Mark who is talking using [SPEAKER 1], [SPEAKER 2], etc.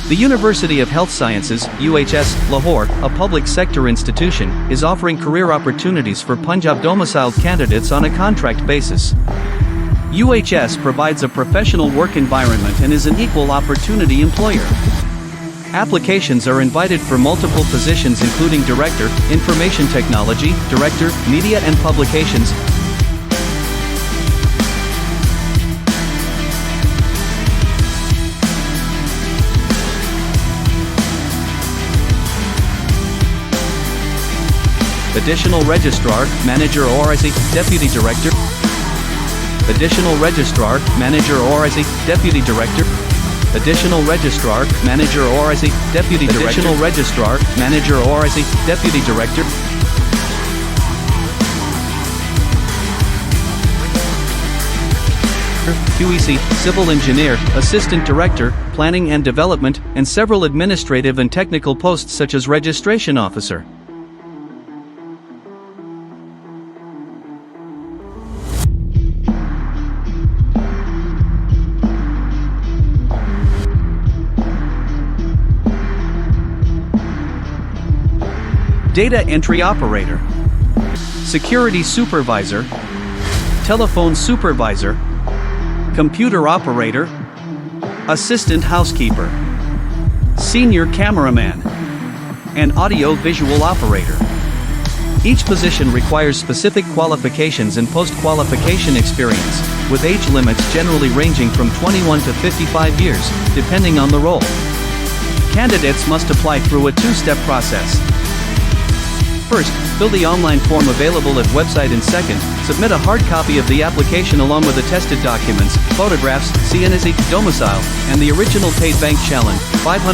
[SPEAKER 1] The University of Health Sciences, UHS, Lahore, a public sector institution, is offering career opportunities for Punjab domiciled candidates on a contract basis. UHS provides a professional work environment and is an equal opportunity employer. Applications are invited for multiple positions including Director, Information Technology, Director, Media and Publications, Additional Registrar, Manager or as a Deputy Director. Additional Registrar, Manager or as a Deputy Director. Additional Registrar, Manager or as a Deputy Director. Additional Registrar, Manager or as a Deputy Director. QEC, Civil Engineer, Assistant Director, Planning and Development, and several administrative and technical posts such as Registration Officer. Data Entry Operator, Security Supervisor, Telephone Supervisor, Computer Operator, Assistant Housekeeper, Senior Cameraman, and Audio Visual Operator. Each position requires specific qualifications and post-qualification experience, with age limits generally ranging from 21 to 55 years, depending on the role. Candidates must apply through a two-step process. First, fill the online form available at website, and second, submit a hard copy of the application along with attested documents, photographs, CNSE, domicile, and the original paid bank challenge, 500